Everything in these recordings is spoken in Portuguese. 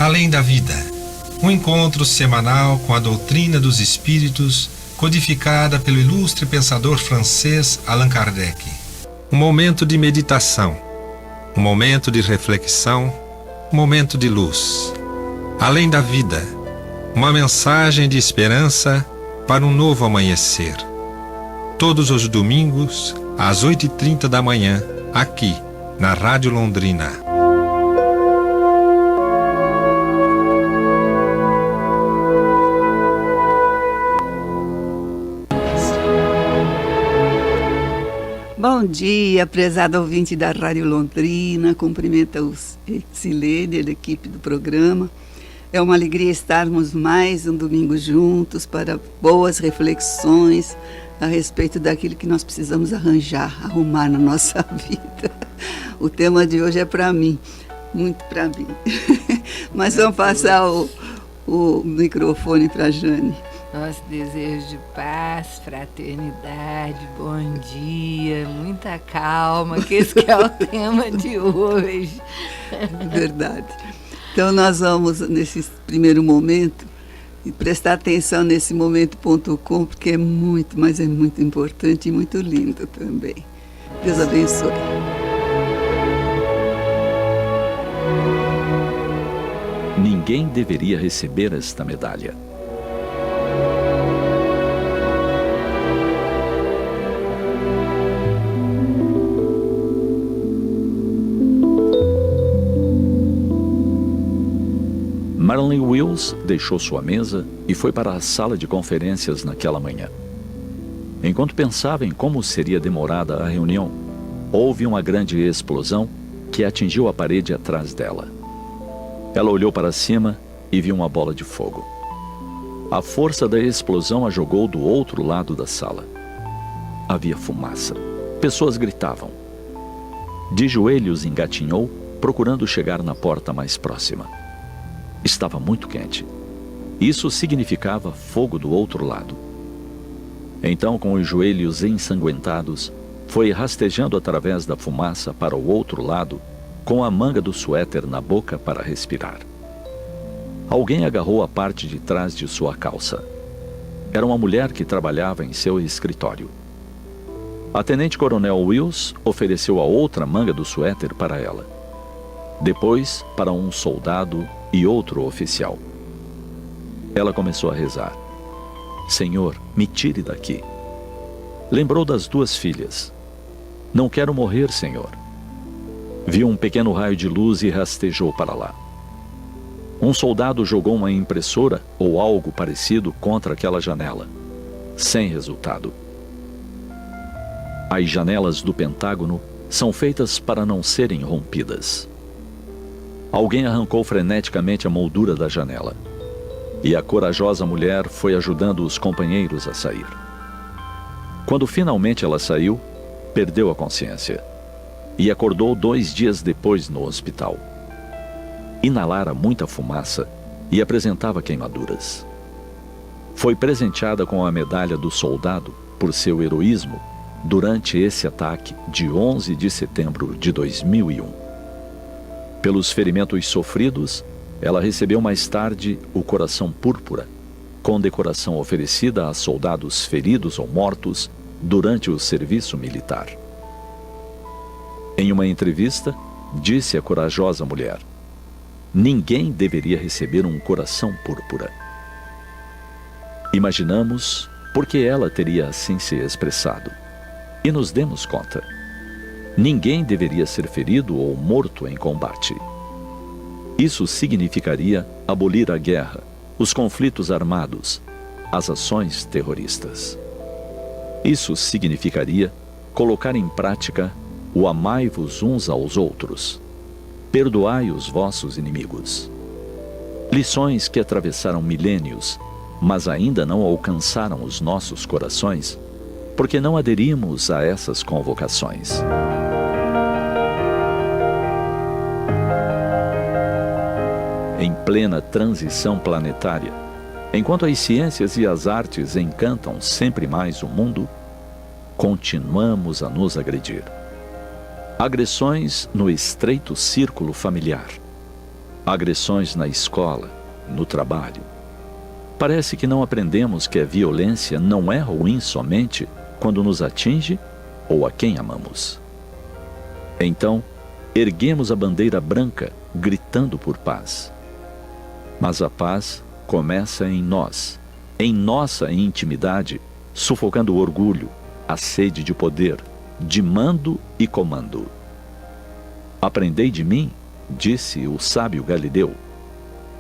Além da vida, um encontro semanal com a doutrina dos espíritos, codificada pelo ilustre pensador francês Allan Kardec. Um momento de meditação, um momento de reflexão, um momento de luz. Além da vida, uma mensagem de esperança para um novo amanhecer. Todos os domingos, às 8h30 da manhã, aqui, na Rádio Londrina. Bom dia, prezado ouvinte da Rádio Londrina, cumprimenta os Silene, a equipe do programa. É uma alegria estarmos mais um domingo juntos para boas reflexões a respeito daquilo que nós precisamos arrumar na nossa vida. O tema de hoje é para mim, muito para mim. Mas vamos passar o microfone para a Jane. Nosso desejo de paz, fraternidade, bom dia, muita calma, que esse que é o tema de hoje. Verdade. Então nós vamos, nesse primeiro momento, prestar atenção nesse momento.com, porque é muito, mas é muito importante e muito lindo também. Deus abençoe. Ninguém deveria receber esta medalha. Marilyn Wills deixou sua mesa e foi para a sala de conferências naquela manhã. Enquanto pensava em como seria demorada a reunião, houve uma grande explosão que atingiu a parede atrás dela. Ela olhou para cima e viu uma bola de fogo. A força da explosão a jogou do outro lado da sala. Havia fumaça. Pessoas gritavam. De joelhos engatinhou, procurando chegar na porta mais próxima. Estava muito quente. Isso significava fogo do outro lado. Então, com os joelhos ensanguentados, foi rastejando através da fumaça para o outro lado, com a manga do suéter na boca para respirar. Alguém agarrou a parte de trás de sua calça. Era uma mulher que trabalhava em seu escritório. A tenente-coronel Wills ofereceu a outra manga do suéter para ela. Depois, para um soldado e outro oficial. Ela começou a rezar. Senhor, me tire daqui. Lembrou das duas filhas. Não quero morrer, Senhor. Viu um pequeno raio de luz e rastejou para lá. Um soldado jogou uma impressora ou algo parecido contra aquela janela. Sem resultado. As janelas do Pentágono são feitas para não serem rompidas. Alguém arrancou freneticamente a moldura da janela. E a corajosa mulher foi ajudando os companheiros a sair. Quando finalmente ela saiu, perdeu a consciência. E acordou 2 dias depois no hospital. Inalara muita fumaça e apresentava queimaduras. Foi presenteada com a medalha do soldado por seu heroísmo durante esse ataque de 11 de setembro de 2001. Pelos ferimentos sofridos, ela recebeu mais tarde o Coração Púrpura, condecoração oferecida a soldados feridos ou mortos durante o serviço militar. Em uma entrevista, disse a corajosa mulher: ninguém deveria receber um coração púrpura. Imaginamos por que ela teria assim se expressado. E nos demos conta. Ninguém deveria ser ferido ou morto em combate. Isso significaria abolir a guerra, os conflitos armados, as ações terroristas. Isso significaria colocar em prática o amai-vos uns aos outros, perdoai os vossos inimigos. Lições que atravessaram milênios, mas ainda não alcançaram os nossos corações, porque não aderimos a essas convocações. Em plena transição planetária, enquanto as ciências e as artes encantam sempre mais o mundo, continuamos a nos agredir. Agressões no estreito círculo familiar. agressões na escola, no trabalho. Parece que não aprendemos que a violência não é ruim somente quando nos atinge ou a quem amamos. Então, erguemos a bandeira branca, gritando por paz. Mas a paz começa em nós, em nossa intimidade, sufocando o orgulho, a sede de poder, de mando e comando. Aprendei de mim, disse o sábio Galileu,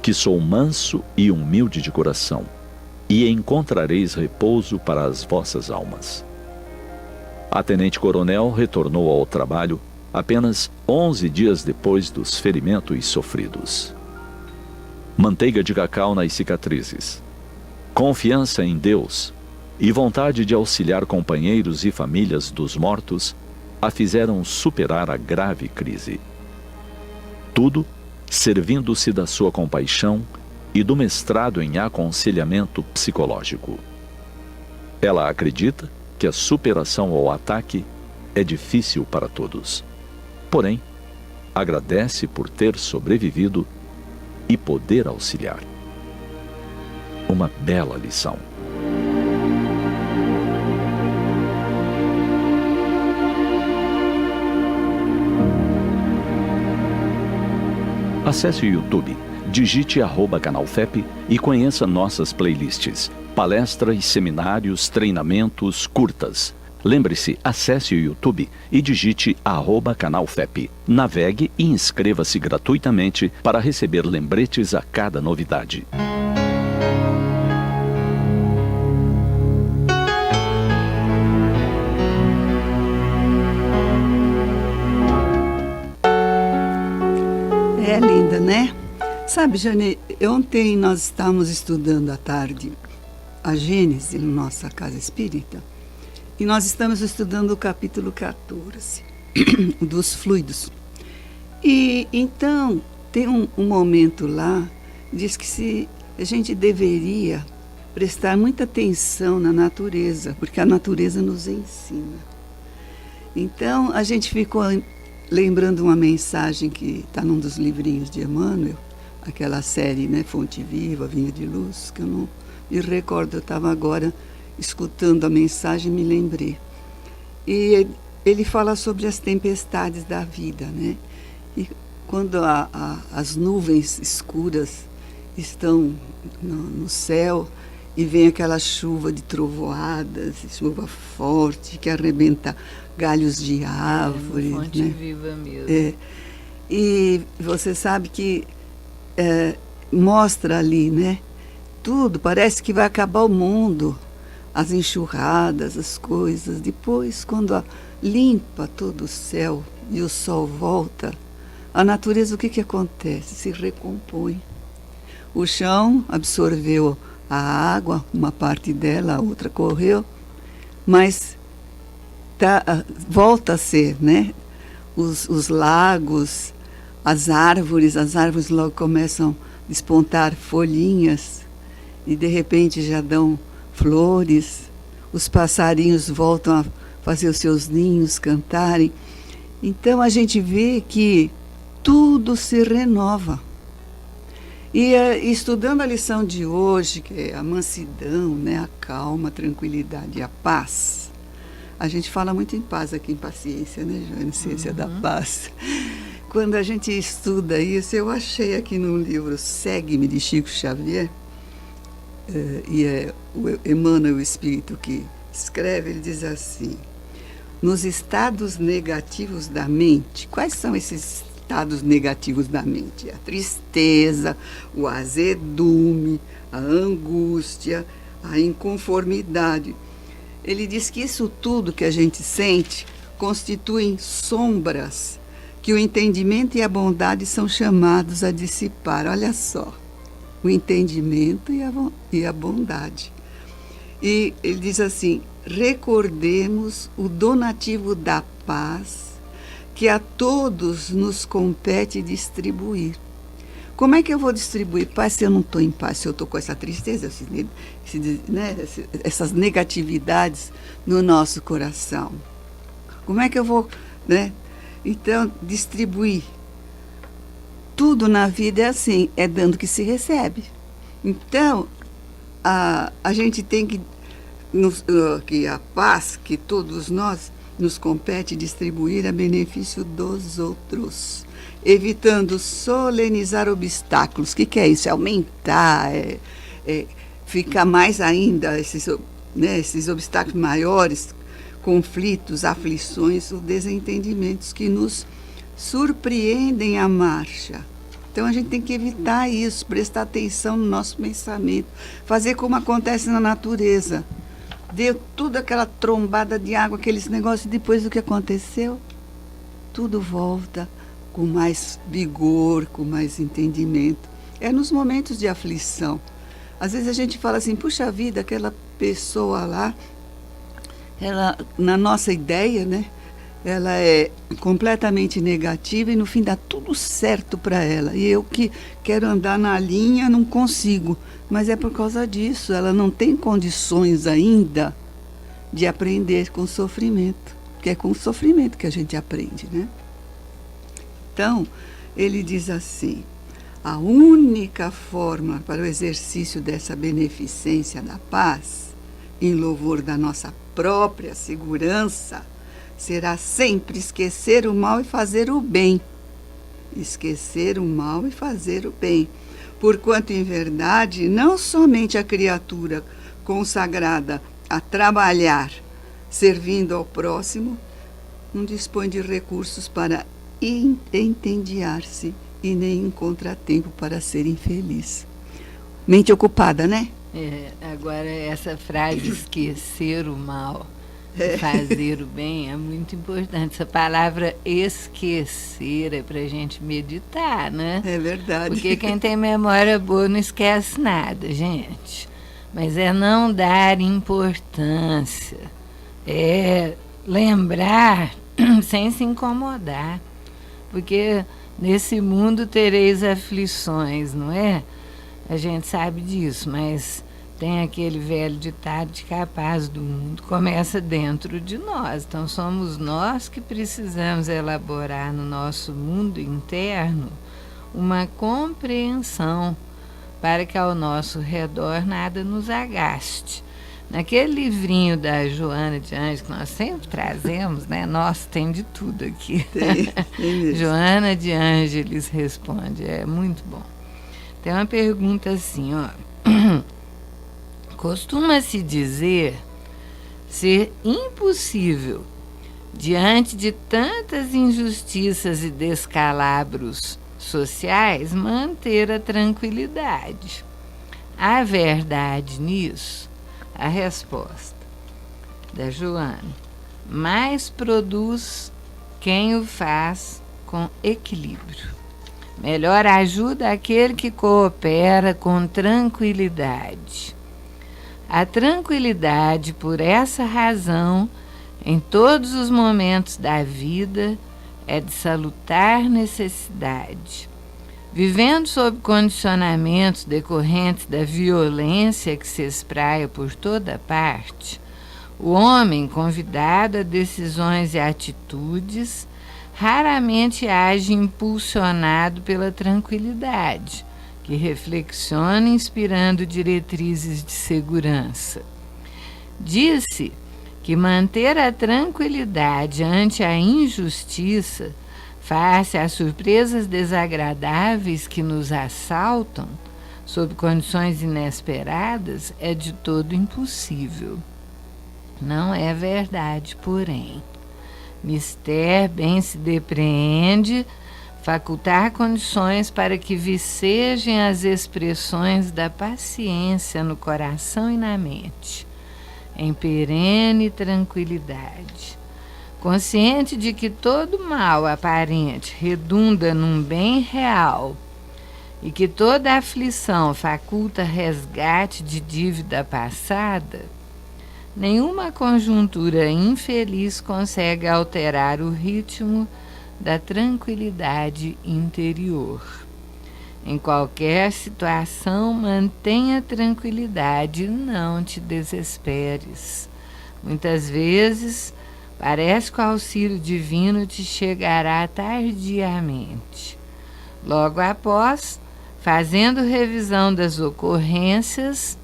que sou manso e humilde de coração, e encontrareis repouso para as vossas almas. A tenente-coronel retornou ao trabalho apenas 11 dias depois dos ferimentos sofridos. Manteiga de cacau nas cicatrizes, confiança em Deus e vontade de auxiliar companheiros e famílias dos mortos a fizeram superar a grave crise. Tudo servindo-se da sua compaixão e do mestrado em aconselhamento psicológico. Ela acredita que a superação ao ataque é difícil para todos. Porém, agradece por ter sobrevivido e poder auxiliar. Uma bela lição. Acesse o YouTube, digite @canalfep e conheça nossas playlists, palestras, seminários, treinamentos, curtas. Lembre-se, acesse o YouTube e digite @canalfep. Navegue e inscreva-se gratuitamente para receber lembretes a cada novidade. É linda, né? Sabe, Jane, ontem nós estávamos estudando à tarde a Gênese, na nossa casa espírita, e nós estamos estudando o capítulo 14, dos fluidos. E então, tem um momento lá, diz que a gente deveria prestar muita atenção na natureza, porque a natureza nos ensina. Então, a gente ficou lembrando uma mensagem que está num dos livrinhos de Emmanuel, aquela série, né, Fonte Viva, Vinha de Luz, que eu não me recordo, eu estava agora escutando a mensagem e me lembrei. E ele fala sobre as tempestades da vida, né? E quando as nuvens escuras estão no céu e vem aquela chuva de trovoadas, chuva forte que arrebenta galhos de árvores. Fonte né? viva mesmo. E você sabe que mostra ali, né? Tudo, parece que vai acabar o mundo, as enxurradas, as coisas. Depois, quando limpa todo o céu e o sol volta, a natureza, o que acontece? Se recompõe. O chão absorveu a água, uma parte dela, a outra correu, mas volta a ser, né? Os lagos, as árvores logo começam a despontar folhinhas e de repente já dão flores, os passarinhos voltam a fazer os seus ninhos, cantarem. Então a gente vê que tudo se renova. E estudando a lição de hoje, que é a mansidão, né, a calma, a tranquilidade e a paz, a gente fala muito em paz aqui, em paciência, né, Joana? Ciência da paz. Quando a gente estuda isso, eu achei aqui no livro Segue-me, de Chico Xavier, e é o Emmanuel, o Espírito, que escreve, ele diz assim: nos estados negativos da mente, quais são esses estados negativos da mente? A tristeza, o azedume, a angústia, a inconformidade. Ele diz que isso tudo que a gente sente constituem sombras que o entendimento e a bondade são chamados a dissipar. Olha só, o entendimento e a bondade. E ele diz assim: recordemos o donativo da paz que a todos nos compete distribuir. Como é que eu vou distribuir paz se eu não estou em paz, se eu estou com essa tristeza, essas negatividades no nosso coração? Como é que eu vou, né? Então, distribuir tudo na vida é assim, é dando que se recebe. Então, a gente tem que a paz que todos nós nos compete distribuir a benefício dos outros, evitando solenizar obstáculos. O que é isso? É aumentar, ficar mais ainda, esses obstáculos maiores, conflitos, aflições, os desentendimentos que nos surpreendem a marcha. Então a gente tem que evitar isso, prestar atenção no nosso pensamento, fazer como acontece na natureza. Deu tudo aquela trombada de água, aqueles negócios, depois do que aconteceu, tudo volta com mais vigor, com mais entendimento. É nos momentos de aflição. Às vezes a gente fala assim, puxa vida, aquela pessoa lá, ela, na nossa ideia, né, ela é completamente negativa e no fim dá tudo certo para ela. E eu que quero andar na linha não consigo. Mas é por causa disso, ela não tem condições ainda de aprender com sofrimento. Porque é com o sofrimento que a gente aprende, né? Então, ele diz assim, a única forma para o exercício dessa beneficência da paz, em louvor da nossa própria segurança, será sempre esquecer o mal e fazer o bem. Esquecer o mal e fazer o bem. Porquanto, em verdade, não somente a criatura consagrada a trabalhar, servindo ao próximo, não dispõe de recursos para entendiar-se e nem encontra tempo para ser infeliz. Mente ocupada, né? Agora, essa frase, esquecer o mal, fazer o bem, é muito importante. Essa palavra esquecer é para a gente meditar, né? É verdade. Porque quem tem memória boa não esquece nada, gente. Mas é não dar importância. É lembrar sem se incomodar. Porque nesse mundo tereis aflições, não é? A gente sabe disso, mas tem aquele velho ditado de que a paz do mundo começa dentro de nós. Então, somos nós que precisamos elaborar no nosso mundo interno uma compreensão para que ao nosso redor nada nos agaste. Naquele livrinho da Joana de Ângeles, que nós sempre trazemos, né? Nossa, tem de tudo aqui. Tem Joana de Ângeles responde, é muito bom. Tem uma pergunta assim, ó. Costuma-se dizer ser impossível, diante de tantas injustiças e descalabros sociais, manter a tranquilidade. Há verdade nisso? A resposta da Joana: mais produz quem o faz com equilíbrio. Melhor ajuda aquele que coopera com tranquilidade. A tranquilidade, por essa razão, em todos os momentos da vida, é de salutar necessidade. Vivendo sob condicionamentos decorrentes da violência que se espraia por toda parte, o homem, convidado a decisões e atitudes, raramente age impulsionado pela tranquilidade, que reflexiona inspirando diretrizes de segurança. Disse que manter a tranquilidade ante a injustiça, face às surpresas desagradáveis que nos assaltam, sob condições inesperadas, é de todo impossível. Não é verdade, porém. Mister bem se depreende facultar condições para que vicejem as expressões da paciência no coração e na mente, em perene tranquilidade. Consciente de que todo mal aparente redunda num bem real e que toda aflição faculta resgate de dívida passada, nenhuma conjuntura infeliz consegue alterar o ritmo da tranquilidade interior. Em qualquer situação, mantenha tranquilidade e não te desesperes. Muitas vezes, parece que o auxílio divino te chegará tardiamente. Logo após, fazendo revisão das ocorrências,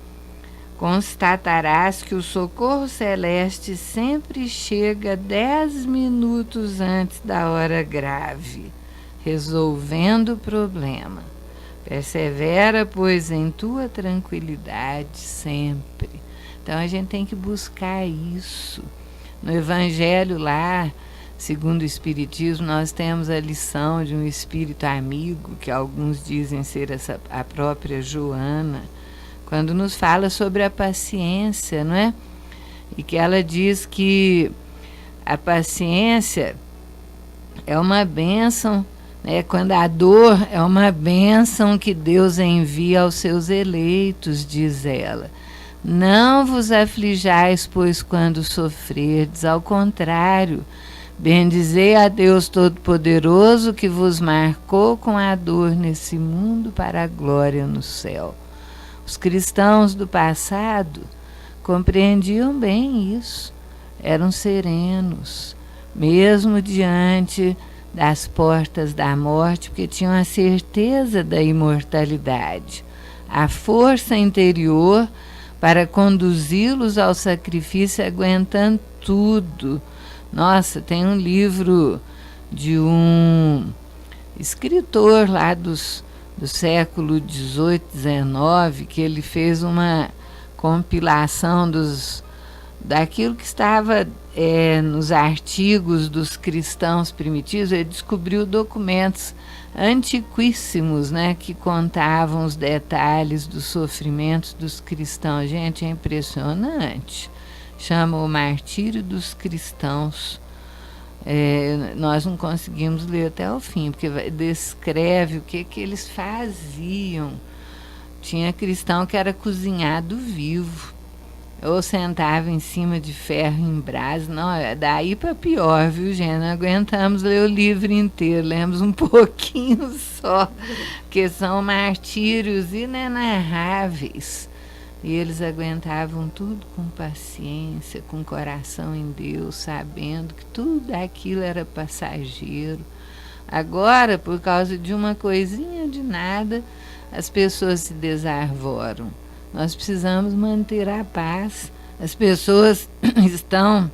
constatarás que o socorro celeste sempre chega 10 minutos antes da hora grave, resolvendo o problema. Persevera, pois, em tua tranquilidade sempre. Então a gente tem que buscar isso. No Evangelho lá, segundo o Espiritismo, nós temos a lição de um espírito amigo, que alguns dizem ser a própria Joana, quando nos fala sobre a paciência, não é? E que ela diz que a paciência é uma bênção, né? Quando a dor é uma bênção que Deus envia aos seus eleitos, diz ela. Não vos aflijais, pois, quando sofrerdes, ao contrário, bendizei a Deus Todo-Poderoso que vos marcou com a dor nesse mundo para a glória no céu. Os cristãos do passado compreendiam bem isso, eram serenos, mesmo diante das portas da morte, porque tinham a certeza da imortalidade, a força interior para conduzi-los ao sacrifício, aguentando tudo. Nossa, tem um livro de um escritor lá do século XVIII, XIX, que ele fez uma compilação daquilo que estava nos artigos dos cristãos primitivos. Ele descobriu documentos antiquíssimos, né, que contavam os detalhes dos sofrimentos dos cristãos. Gente, é impressionante. Chama O Martírio dos Cristãos. Nós não conseguimos ler até o fim, porque descreve o que eles faziam. Tinha cristão que era cozinhado vivo, ou sentava em cima de ferro em brasa. Não, daí para pior, viu, gente? Não aguentamos ler o livro inteiro, lemos um pouquinho só, porque são martírios inenarráveis. E eles aguentavam tudo com paciência, com coração em Deus, sabendo que tudo aquilo era passageiro. Agora, por causa de uma coisinha de nada, as pessoas se desarvoram. Nós precisamos manter a paz. As pessoas estão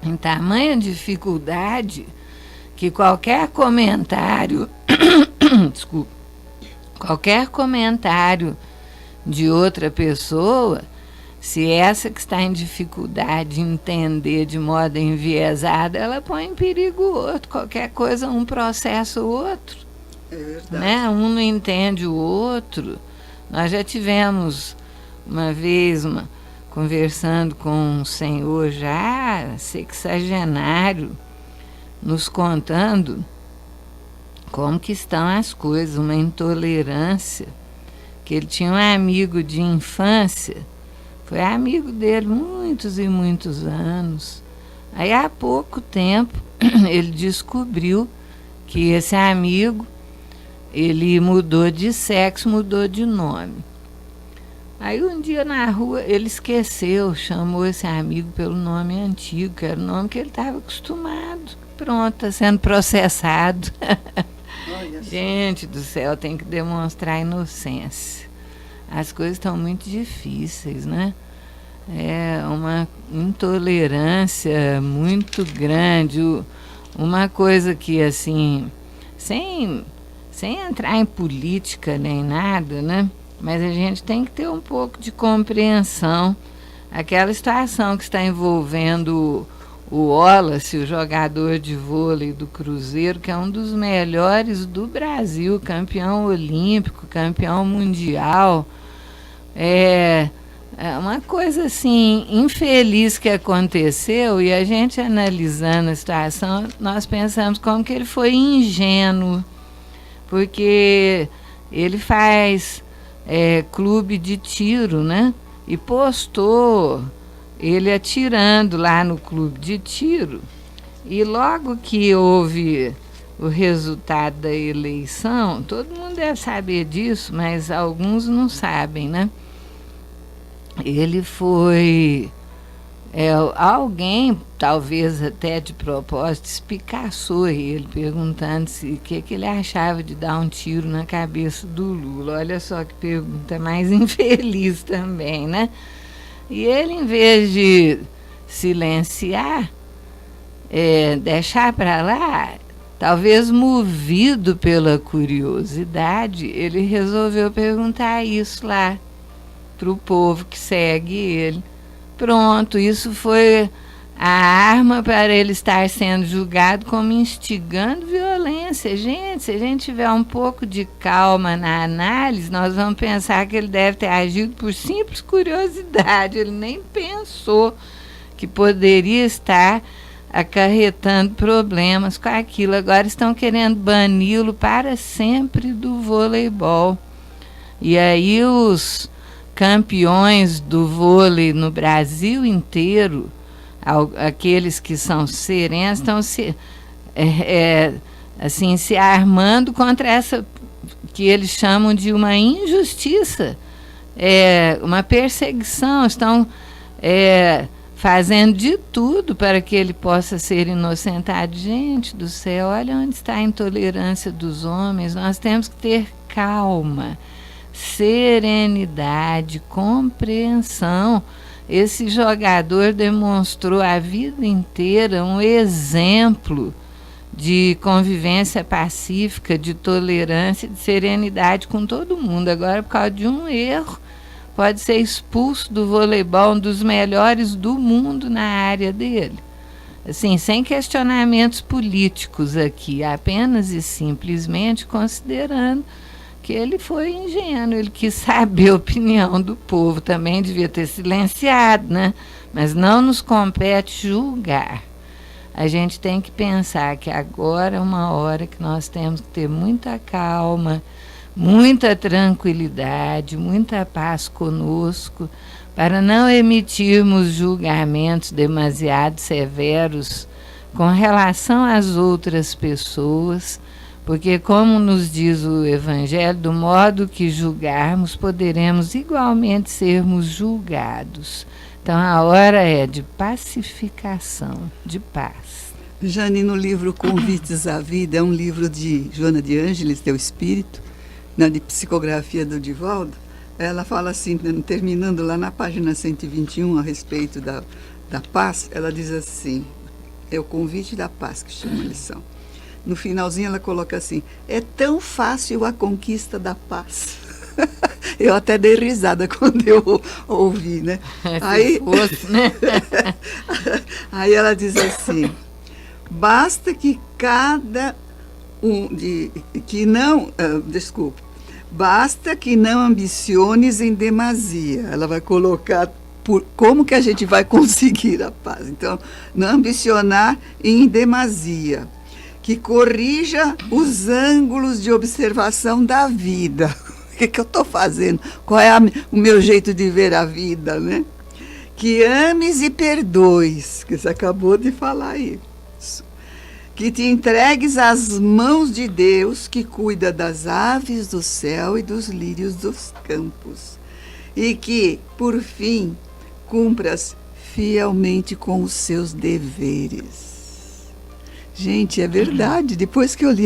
em tamanha dificuldade que qualquer comentário, desculpa, qualquer comentário de outra pessoa, se essa que está em dificuldade de entender de modo enviesado, ela põe em perigo o outro. Qualquer coisa, um processa o outro. É verdade. Né? Um não entende o outro. Nós já tivemos uma vez conversando com um senhor já sexagenário, nos contando como que estão as coisas, uma intolerância, que ele tinha um amigo de infância, foi amigo dele muitos e muitos anos. Aí há pouco tempo ele descobriu que esse amigo, ele mudou de sexo, mudou de nome. Aí um dia na rua ele esqueceu, chamou esse amigo pelo nome antigo, que era o nome que ele estava acostumado. Pronto, está sendo processado. Gente do céu, tem que demonstrar inocência. As coisas estão muito difíceis, né? É uma intolerância muito grande. Uma coisa que, assim, sem entrar em política nem nada, né? Mas a gente tem que ter um pouco de compreensão. Aquela situação que está envolvendo o Wallace, o jogador de vôlei do Cruzeiro, que é um dos melhores do Brasil, campeão olímpico, campeão mundial. É uma coisa assim infeliz que aconteceu, e a gente analisando a situação, nós pensamos como que ele foi ingênuo, porque ele faz clube de tiro, né? E postou ele atirando lá no clube de tiro, e logo que houve o resultado da eleição, todo mundo deve saber disso, mas alguns não sabem, né? Ele foi Alguém, talvez até de propósito, espicaçou ele, perguntando o que ele achava de dar um tiro na cabeça do Lula. Olha só que pergunta mais infeliz também, né? E ele, em vez de silenciar, deixar para lá, talvez movido pela curiosidade, ele resolveu perguntar isso lá para o povo que segue ele. Pronto, isso foi a arma para ele estar sendo julgado como instigando violência. Gente, se a gente tiver um pouco de calma na análise, nós vamos pensar que ele deve ter agido por simples curiosidade. Ele nem pensou que poderia estar acarretando problemas com aquilo. Agora estão querendo bani-lo para sempre do voleibol. E aí os campeões do vôlei no Brasil inteiro, aqueles que são serenos, estão se armando contra essa que eles chamam de uma injustiça, uma perseguição. Estão fazendo de tudo para que ele possa ser inocentado. Gente do céu, olha onde está a intolerância dos homens. Nós temos que ter calma, serenidade, compreensão. Esse jogador demonstrou a vida inteira um exemplo de convivência pacífica, de tolerância, de serenidade com todo mundo. Agora, por causa de um erro, pode ser expulso do voleibol, um dos melhores do mundo na área dele. Assim, sem questionamentos políticos aqui, apenas e simplesmente considerando que ele foi ingênuo, ele quis saber a opinião do povo, também devia ter silenciado, né? Mas não nos compete julgar. A gente tem que pensar que agora é uma hora que nós temos que ter muita calma, muita tranquilidade, muita paz conosco, para não emitirmos julgamentos demasiado severos com relação às outras pessoas, porque, como nos diz o Evangelho, do modo que julgarmos, poderemos igualmente sermos julgados. Então, a hora é de pacificação, de paz. Jane, no livro Convites à Vida, é um livro de Joana de Ângeles, Teu Espírito, de psicografia do Divaldo. Ela fala assim, terminando lá na página 121, a respeito da paz, ela diz assim, é o convite da paz que chama a lição. No finalzinho ela coloca assim, é tão fácil a conquista da paz. Eu até dei risada quando eu ouvi, né? Aí, fosse, né? Aí ela diz assim, basta que basta que não ambiciones em demasia. Ela vai colocar como que a gente vai conseguir a paz. Então, não ambicionar em demasia. Que corrija os ângulos de observação da vida. O que eu estou fazendo? Qual é o meu jeito de ver a vida, né? Que ames e perdoes, que você acabou de falar isso. Que te entregues às mãos de Deus, que cuida das aves do céu e dos lírios dos campos. E que, por fim, cumpras fielmente com os seus deveres. Gente, é verdade. Depois que eu li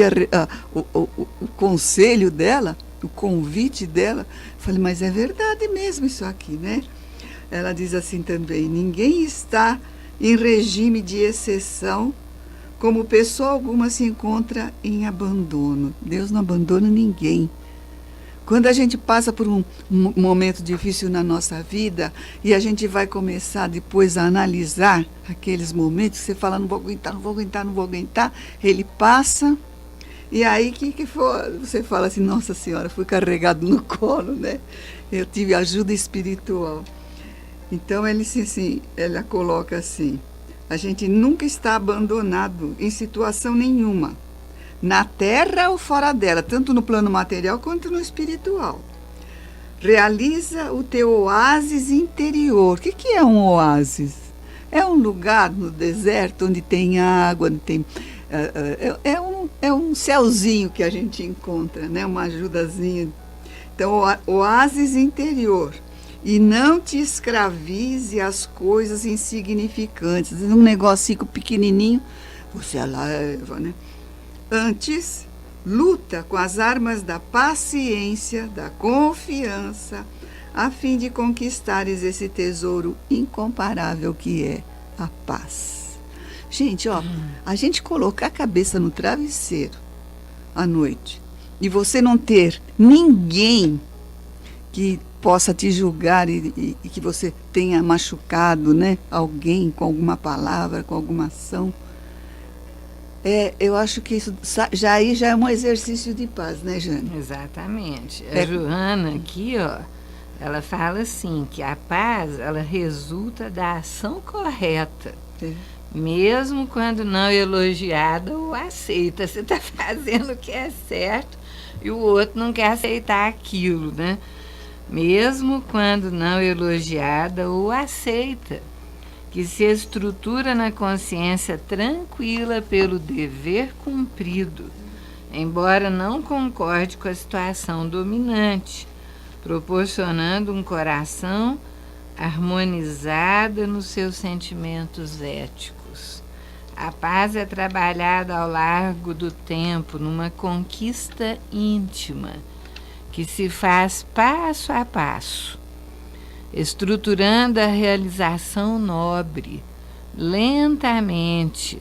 o conselho dela, o convite dela, falei, mas é verdade mesmo isso aqui, né? Ela diz assim também, ninguém está em regime de exceção, como pessoa alguma se encontra em abandono. Deus não abandona ninguém. Quando a gente passa por um momento difícil na nossa vida e a gente vai começar depois a analisar aqueles momentos que você fala, não vou aguentar, não vou aguentar, não vou aguentar, ele passa e aí que for, você fala assim, nossa senhora, fui carregado no colo, né? Eu tive ajuda espiritual. Então ela coloca assim, a gente nunca está abandonado em situação nenhuma. Na terra ou fora dela, tanto no plano material quanto no espiritual. Realiza o teu oásis interior. O que é um oásis? É um lugar no deserto onde tem água, onde tem, é um céuzinho que a gente encontra, né? Uma ajudazinha. Então, oásis interior. E não te escravize às coisas insignificantes. Um negocinho pequenininho, você leva, né? Antes, luta com as armas da paciência, da confiança, a fim de conquistares esse tesouro incomparável que é a paz. Gente, ó, a gente colocar a cabeça no travesseiro à noite e você não ter ninguém que possa te julgar e que você tenha machucado, né, alguém com alguma palavra, com alguma ação, eu acho que isso já é um exercício de paz, né, Jane? Exatamente. A Joana aqui, ó, ela fala assim, que a paz, ela resulta da ação correta. Mesmo quando não elogiada ou aceita. Você está fazendo o que é certo e o outro não quer aceitar aquilo, né? Mesmo quando não elogiada ou aceita, que se estrutura na consciência tranquila pelo dever cumprido, embora não concorde com a situação dominante, proporcionando um coração harmonizado nos seus sentimentos éticos. A paz é trabalhada ao largo do tempo numa conquista íntima, que se faz passo a passo, estruturando a realização nobre, lentamente,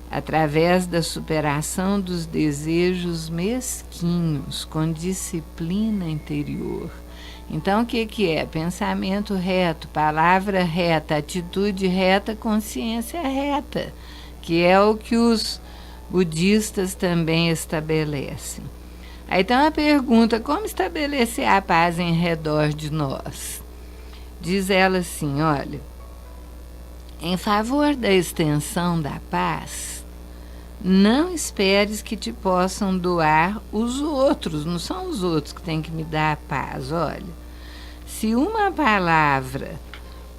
através da superação dos desejos mesquinhos, com disciplina interior. Então, o que é? Pensamento reto, palavra reta, atitude reta, consciência reta, que é o que os budistas também estabelecem. Aí então a pergunta, como estabelecer a paz em redor de nós? Diz ela assim, olha, em favor da extensão da paz, não esperes que te possam doar os outros, não são os outros que têm que me dar a paz, olha. Se uma palavra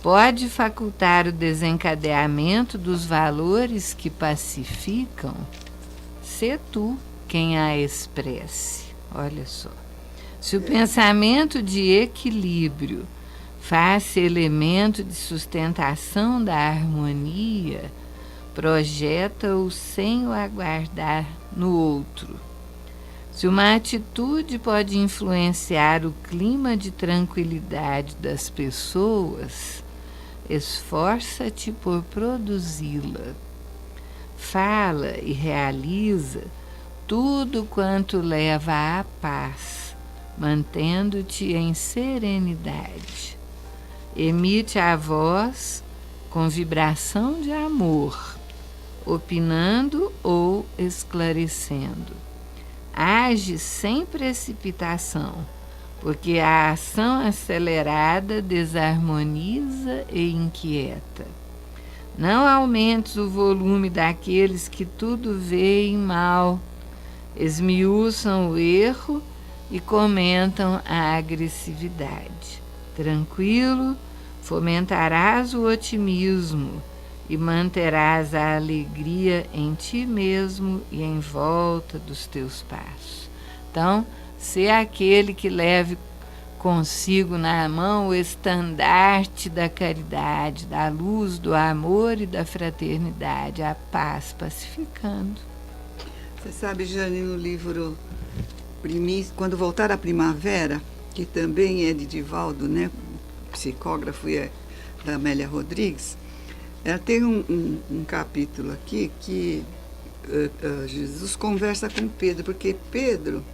pode facultar o desencadeamento dos valores que pacificam, sê tu quem a expresse. Olha só. Se o pensamento de equilíbrio faz elemento de sustentação da harmonia, projeta-o sem o aguardar no outro. Se uma atitude pode influenciar o clima de tranquilidade das pessoas, esforça-te por produzi-la. Fala e realiza tudo quanto leva à paz, mantendo-te em serenidade. Emite a voz com vibração de amor, opinando ou esclarecendo. Age sem precipitação, porque a ação acelerada desarmoniza e inquieta. Não aumentes o volume daqueles que tudo veem mal, esmiuçam o erro e comentam a agressividade. Tranquilo, fomentarás o otimismo e manterás a alegria em ti mesmo e em volta dos teus passos. Então, ser aquele que leve consigo na mão o estandarte da caridade, da luz, do amor e da fraternidade, a paz pacificando. Você sabe, Jane, no livro Quando Voltar à Primavera, que também é de Divaldo, né? Psicógrafo e é da Amélia Rodrigues, ela tem um capítulo aqui que Jesus conversa com Pedro, porque Pedro,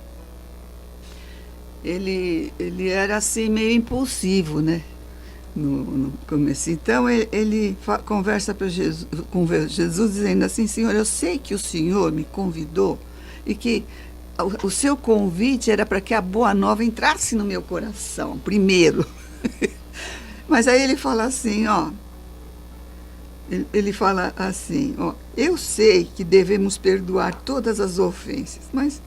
ele era assim meio impulsivo, né? No começo. Então ele conversa com Jesus dizendo assim: Senhor, eu sei que o Senhor me convidou e que o seu convite era para que a boa nova entrasse no meu coração primeiro. Mas aí ele fala assim, ó. Ele fala assim, ó, eu sei que devemos perdoar todas as ofensas, mas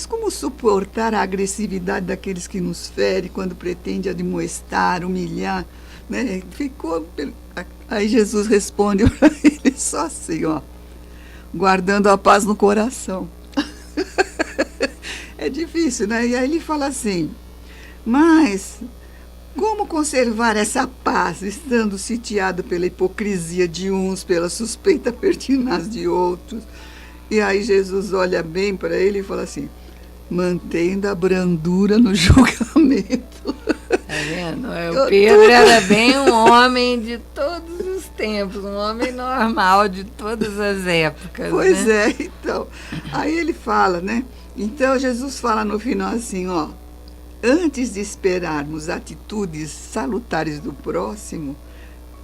como suportar a agressividade daqueles que nos ferem quando pretende admoestar, humilhar, né? Aí Jesus responde para ele só assim, ó, guardando a paz no coração. É difícil, né? E aí ele fala assim, mas Como conservar essa paz, estando sitiado pela hipocrisia de uns, pela suspeita pertinaz de outros? E aí Jesus olha bem para ele e fala assim, mantendo a brandura no julgamento. Tá vendo? O Pedro era bem um homem de todos os tempos, um homem normal de todas as épocas. Pois né? é, então. Aí ele fala, né? Então Jesus fala no final assim, ó, antes de esperarmos atitudes salutares do próximo,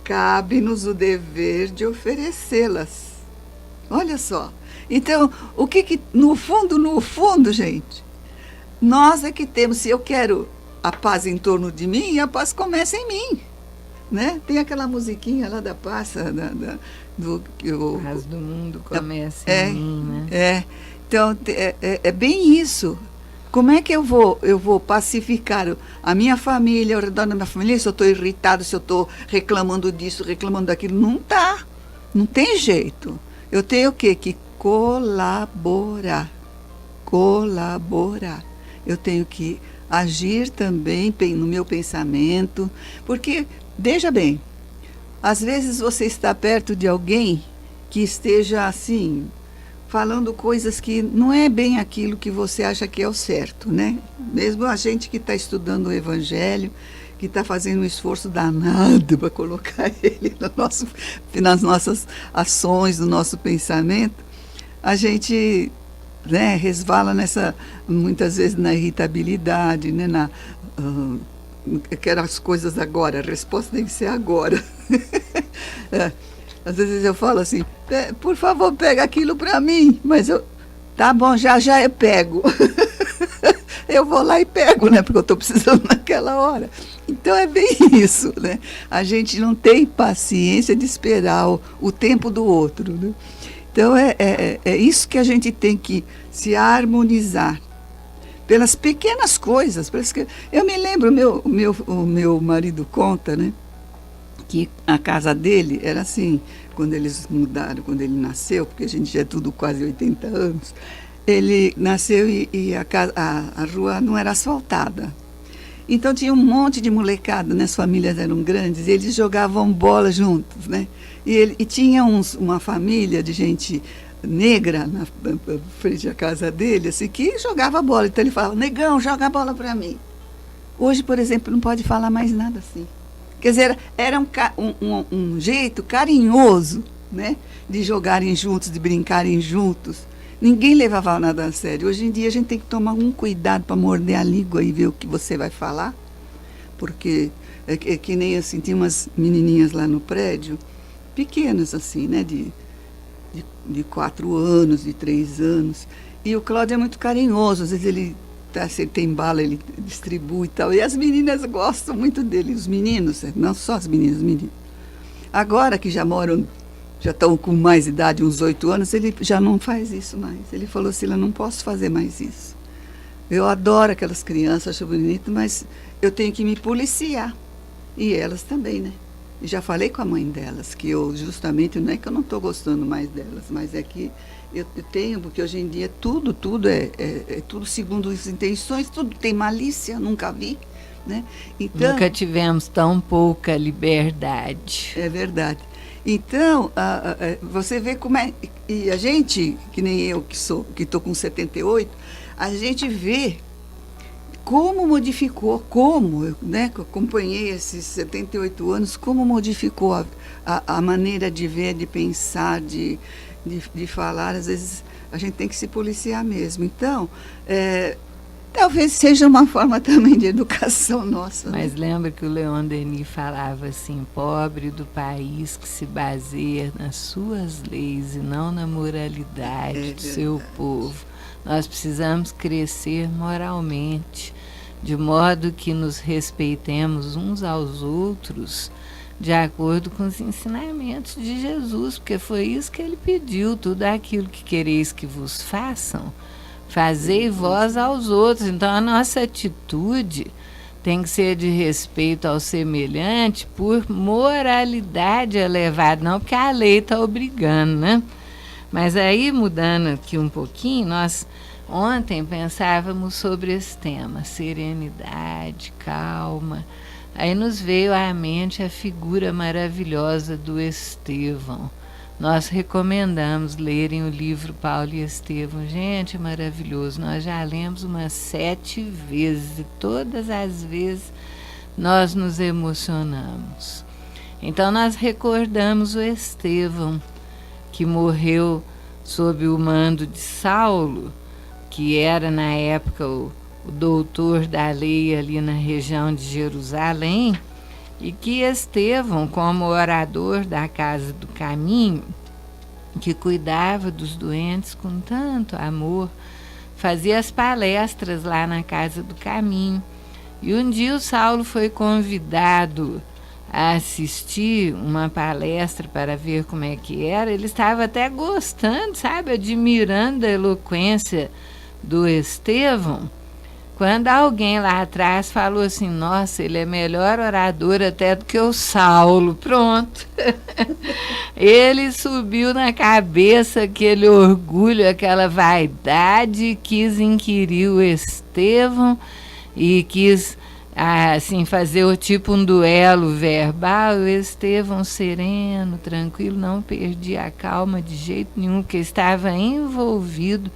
cabe-nos o dever de oferecê-las. Olha só. Então, o que no fundo, gente, nós é que temos, se eu quero a paz em torno de mim, a paz começa em mim, né? Tem aquela musiquinha lá da paz, do que A paz do mundo começa em mim, né? Então, é bem isso. Como é que eu vou pacificar a minha família, ao redor da minha família, se eu estou irritado, se eu estou reclamando disso, reclamando daquilo? Não tem jeito. Eu tenho o quê? Que colaborar. Eu tenho que agir também no meu pensamento, porque, veja bem, às vezes você está perto de alguém que esteja assim, falando coisas que não é bem aquilo que você acha que é o certo, né? Mesmo a gente que está estudando o Evangelho, que está fazendo um esforço danado para colocar ele nas nossas ações, no nosso pensamento, a gente, né, resvala muitas vezes na irritabilidade, né, quero as coisas agora, a resposta tem que ser agora. Às vezes eu falo assim, por favor, pega aquilo para mim, mas tá bom, já eu pego. Eu vou lá e pego, né, porque eu estou precisando naquela hora. Então é bem isso, né? A gente não tem paciência de esperar o tempo do outro, né? Então é isso que a gente tem que se harmonizar pelas pequenas coisas. Eu me lembro, o meu marido conta, né, que a casa dele era assim, quando eles mudaram, quando ele nasceu, porque a gente já é tudo quase 80 anos, ele nasceu e a rua não era asfaltada. Então tinha um monte de molecada, né, as famílias eram grandes, e eles jogavam bola juntos, né? E tinha uma família de gente negra na frente da casa dele, assim, que jogava bola. Então ele falava, negão, joga a bola para mim. Hoje, por exemplo, não pode falar mais nada assim. Quer dizer, era um jeito carinhoso, né, de jogarem juntos, de brincarem juntos. Ninguém levava nada a sério. Hoje em dia a gente tem que tomar um cuidado para morder a língua e ver o que você vai falar. Porque é que nem assim, tinha umas menininhas lá no prédio, pequenas assim, né, de 4 anos, de 3 anos. E o Cláudio é muito carinhoso, às vezes ele se ele tem bala, ele distribui e tal. E as meninas gostam muito dele, os meninos, não só as meninas, os meninos. Agora que já estão com mais idade, uns 8 anos, ele já não faz isso mais. Ele falou assim, eu não posso fazer mais isso. Eu adoro aquelas crianças, acho bonito, mas eu tenho que me policiar. E elas também, né? E já falei com a mãe delas, que eu justamente, não é que eu não estou gostando mais delas, mas é que eu tenho, porque hoje em dia tudo é tudo segundo as intenções, tudo tem malícia, nunca vi, né? Então, nunca tivemos tão pouca liberdade. É verdade. Então, você vê como é. E a gente, que nem eu que estou com 78, a gente vê como modificou, né, que eu acompanhei esses 78 anos, como modificou a maneira de ver, de pensar, de falar. Às vezes a gente tem que se policiar mesmo. Então, talvez seja uma forma também de educação nossa. Mas né? lembra que o Leon Denis falava assim, pobre do país que se baseia nas suas leis e não na moralidade do seu povo. Nós precisamos crescer moralmente, de modo que nos respeitemos uns aos outros, de acordo com os ensinamentos de Jesus, porque foi isso que ele pediu, tudo aquilo que quereis que vos façam, fazei vós aos outros. Então a nossa atitude tem que ser de respeito ao semelhante por moralidade elevada, não porque a lei está obrigando, né? Mas aí, mudando aqui um pouquinho, nós ontem pensávamos sobre esse tema, serenidade, calma. Aí nos veio à mente a figura maravilhosa do Estevão. Nós recomendamos lerem o livro Paulo e Estevão. Gente, é maravilhoso. Nós já lemos umas 7 vezes e todas as vezes nós nos emocionamos. Então nós recordamos o Estevão, que morreu sob o mando de Saulo, que era na época o doutor da lei ali na região de Jerusalém, e que Estevão, como orador da Casa do Caminho, que cuidava dos doentes com tanto amor, fazia as palestras lá na Casa do Caminho. E um dia o Saulo foi convidado a assistir uma palestra para ver como é que era. Ele estava até gostando, sabe, admirando a eloquência do Estevão, quando alguém lá atrás falou assim: nossa, ele é melhor orador até do que o Saulo. Pronto. Ele subiu na cabeça aquele orgulho, aquela vaidade, quis inquirir o Estevão e quis assim fazer tipo um duelo verbal. O Estevão, sereno, tranquilo, não perdia a calma de jeito nenhum, porque estava envolvido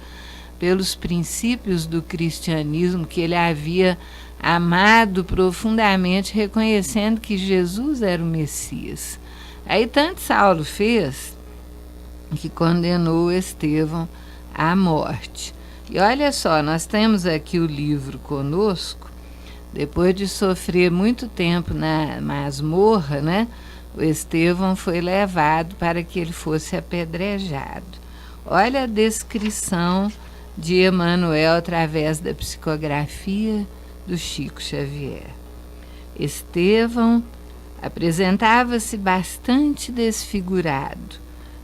pelos princípios do cristianismo que ele havia amado profundamente, reconhecendo que Jesus era o Messias. Aí tanto Saulo fez que condenou Estevão à morte. E olha só, nós temos aqui o livro conosco. Depois de sofrer muito tempo na masmorra, né, o Estevão foi levado para que ele fosse apedrejado. Olha a descrição de Emmanuel através da psicografia do Chico Xavier. Estevão apresentava-se bastante desfigurado,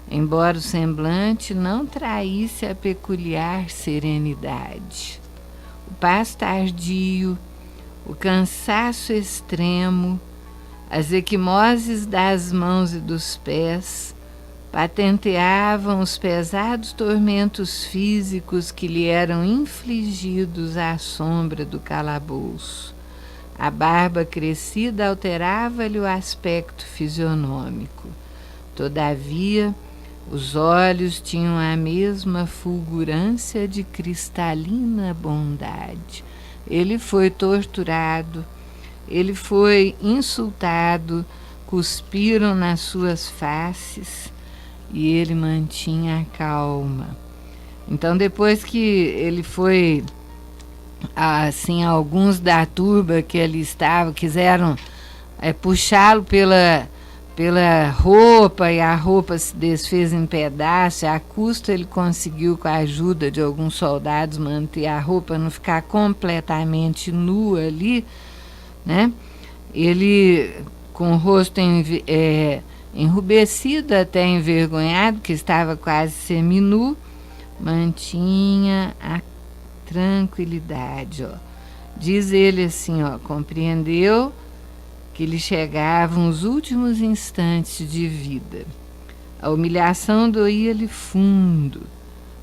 embora o semblante não traísse a peculiar serenidade. O passo tardio, o cansaço extremo, as equimoses das mãos e dos pés patenteavam os pesados tormentos físicos que lhe eram infligidos à sombra do calabouço. A barba crescida alterava-lhe o aspecto fisionômico. Todavia, os olhos tinham a mesma fulgurância de cristalina bondade. Ele foi torturado, ele foi insultado, cuspiram nas suas faces, e ele mantinha a calma. Então, depois que ele foi, assim, alguns da turba que ele estava quiseram puxá-lo pela roupa, e a roupa se desfez em pedaços. A custo ele conseguiu, com a ajuda de alguns soldados, manter a roupa, não ficar completamente nua ali, né? Ele, com o rosto enrubescido, até envergonhado, que estava quase seminu, mantinha a tranquilidade. Ó. Diz ele assim, ó, compreendeu que lhe chegavam os últimos instantes de vida. A humilhação doía-lhe fundo,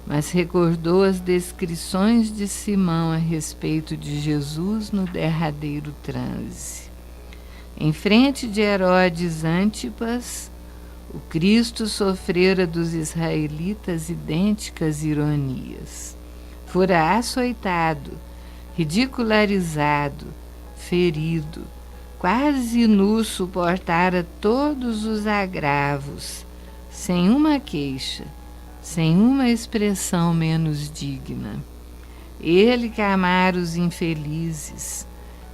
mas recordou as descrições de Simão a respeito de Jesus no derradeiro transe. Em frente de Herodes Antipas, o Cristo sofrera dos israelitas idênticas ironias. Fora açoitado, ridicularizado, ferido, quase nu suportara todos os agravos, sem uma queixa, sem uma expressão menos digna. Ele que amara os infelizes,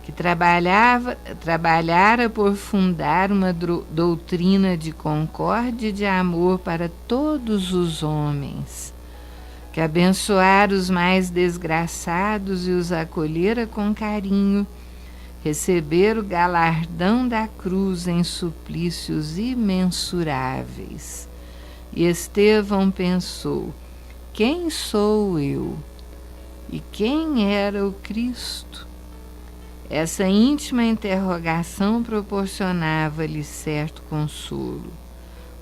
que trabalhara por fundar uma doutrina de concórdia e de amor para todos os homens, que abençoara os mais desgraçados e os acolhera com carinho, receber o galardão da cruz em suplícios imensuráveis. E Estevão pensou: quem sou eu? E quem era o Cristo? Essa íntima interrogação proporcionava-lhe certo consolo.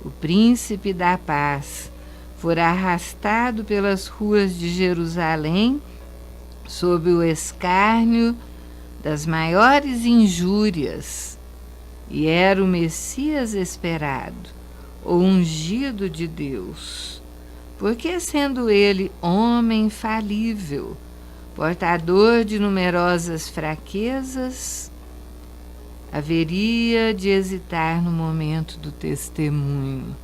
O príncipe da paz fora arrastado pelas ruas de Jerusalém sob o escárnio das maiores injúrias e era o Messias esperado, o ungido de Deus, porque sendo ele homem falível, portador de numerosas fraquezas, haveria de hesitar no momento do testemunho,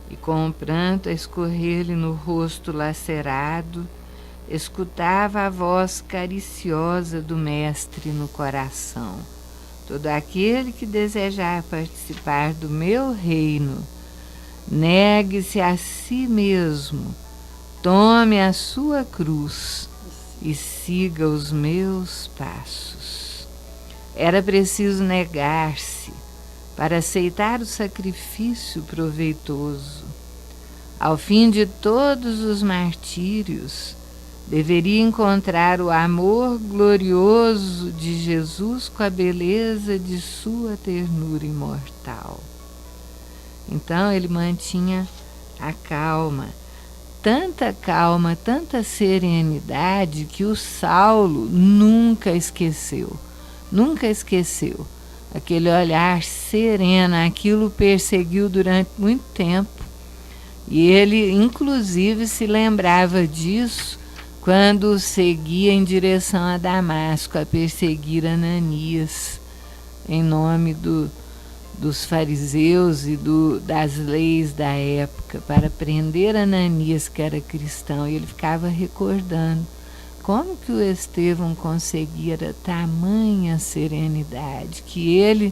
e com o pranto a escorrer-lhe no rosto lacerado, escutava a voz cariciosa do Mestre no coração: todo aquele que desejar participar do meu reino, negue-se a si mesmo, tome a sua cruz e siga os meus passos. Era preciso negar-se para aceitar o sacrifício proveitoso. Ao fim de todos os martírios, deveria encontrar o amor glorioso de Jesus com a beleza de sua ternura imortal. Então ele mantinha a calma, tanta serenidade que o Saulo nunca esqueceu aquele olhar sereno. Aquilo o perseguiu durante muito tempo e ele inclusive se lembrava disso quando seguia em direção a Damasco a perseguir Ananias em nome dos fariseus e das leis da época, para prender Ananias, que era cristão. E ele ficava recordando como que o Estevão conseguia tamanha serenidade, que ele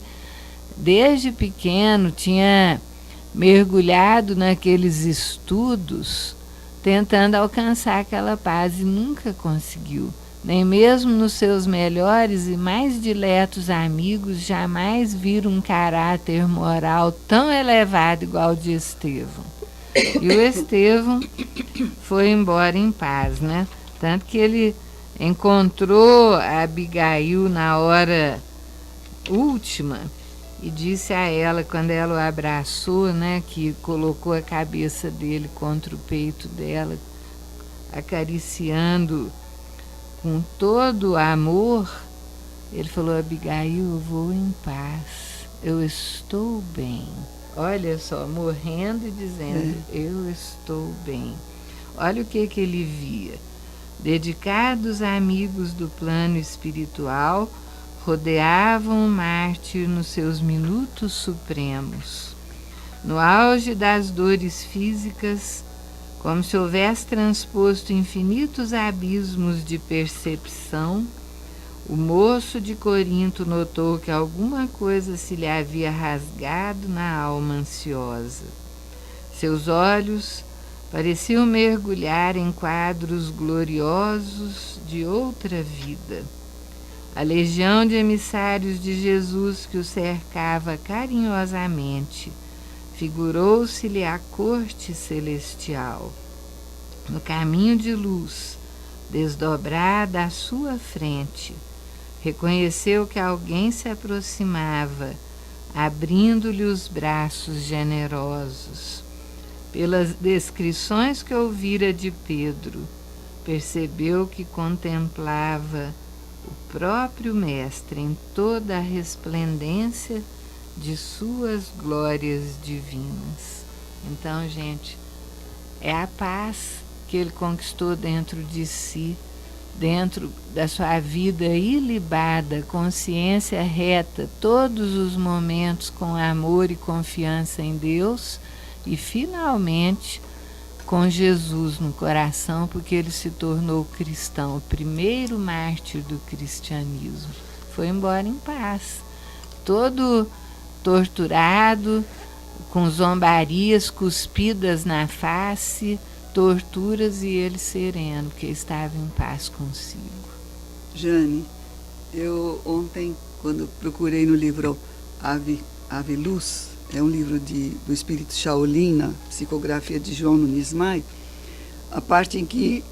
desde pequeno tinha mergulhado naqueles estudos tentando alcançar aquela paz e nunca conseguiu. Nem mesmo nos seus melhores e mais diletos amigos jamais viram um caráter moral tão elevado igual o de Estevão. E o Estevão foi embora em paz, né? Tanto que ele encontrou a Abigail na hora última e disse a ela, quando ela o abraçou, né, que colocou a cabeça dele contra o peito dela, acariciando com todo o amor, ele falou: Abigail, eu vou em paz, eu estou bem. Olha só, morrendo e dizendo, eu estou bem. Olha o que ele via. Dedicados amigos do plano espiritual, rodeavam o mártir nos seus minutos supremos. No auge das dores físicas, como se houvesse transposto infinitos abismos de percepção, o moço de Corinto notou que alguma coisa se lhe havia rasgado na alma ansiosa. Seus olhos pareciam mergulhar em quadros gloriosos de outra vida. A legião de emissários de Jesus que o cercava carinhosamente figurou-se-lhe a corte celestial. No caminho de luz, desdobrada à sua frente, reconheceu que alguém se aproximava, abrindo-lhe os braços generosos. Pelas descrições que ouvira de Pedro, percebeu que contemplava o próprio Mestre em toda a resplendência de suas glórias divinas. Então, gente, é a paz que ele conquistou dentro de si, dentro da sua vida ilibada, consciência reta, todos os momentos com amor e confiança em Deus e, finalmente, com Jesus no coração, porque ele se tornou cristão, o primeiro mártir do cristianismo. Foi embora em paz, todo torturado, com zombarias cuspidas na face, torturas, e ele sereno, porque estava em paz consigo. Jane, eu ontem, quando procurei no livro Ave Luz, é um livro do espírito Shaolin, na psicografia de João Nunes Maia, a parte em que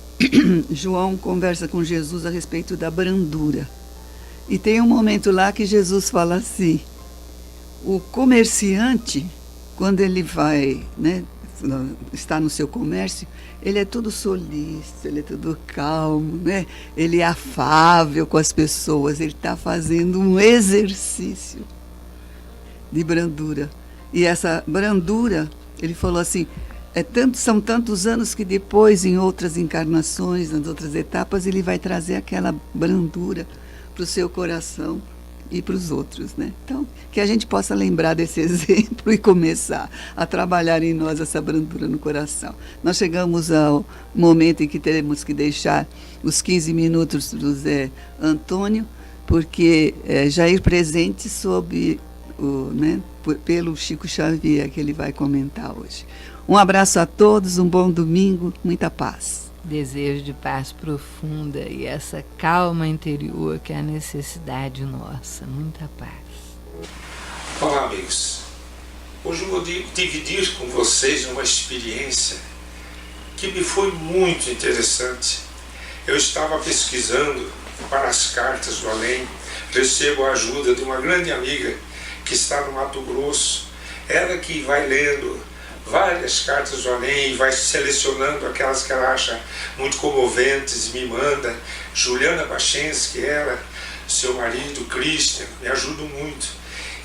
João conversa com Jesus a respeito da brandura. E tem um momento lá que Jesus fala assim: o comerciante, quando ele vai, né, está no seu comércio, ele é tudo solícito, ele é tudo calmo, né? Ele é afável com as pessoas, ele está fazendo um exercício de brandura. E essa brandura, ele falou assim, são tantos anos que depois, em outras encarnações, nas outras etapas, ele vai trazer aquela brandura para o seu coração e para os outros, né? Então, que a gente possa lembrar desse exemplo e começar a trabalhar em nós essa brandura no coração. Nós chegamos ao momento em que teremos que deixar os 15 minutos do Zé Antônio, porque Jair presente pelo Chico Xavier, que ele vai comentar hoje. Um abraço a todos, um bom domingo, muita paz. Desejo de paz profunda e essa calma interior que é a necessidade nossa. Muita paz. Olá, amigos. Hoje eu vou dividir com vocês uma experiência que me foi muito interessante. Eu estava pesquisando para as cartas do além, recebo a ajuda de uma grande amiga que está no Mato Grosso. Ela que vai lendo várias cartas do além e vai selecionando aquelas que ela acha muito comoventes, me manda. Juliana Bachensky, ela, seu marido, Christian, me ajudam muito.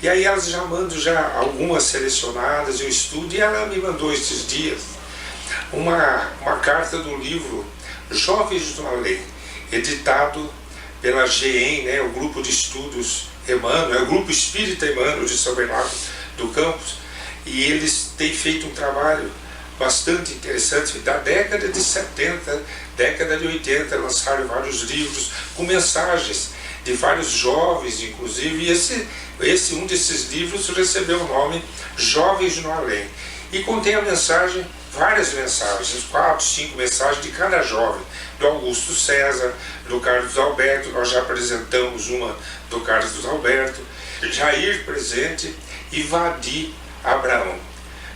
E aí elas já mandam algumas selecionadas, eu estudo, e ela me mandou esses dias uma carta do livro Jovens do Além, editado pela GEM, né, o Grupo de Estudos Emmanuel, o Grupo Espírita Emmanuel de São Bernardo do Campos. E eles têm feito um trabalho bastante interessante da década de 70, década de 80, lançaram vários livros com mensagens de vários jovens, inclusive, e um desses livros recebeu o nome Jovens no Além. E contém várias mensagens, 4, 5 mensagens de cada jovem, do Augusto César, do Carlos Alberto, nós já apresentamos uma do Carlos Alberto, Jair presente e Vadi Abraão.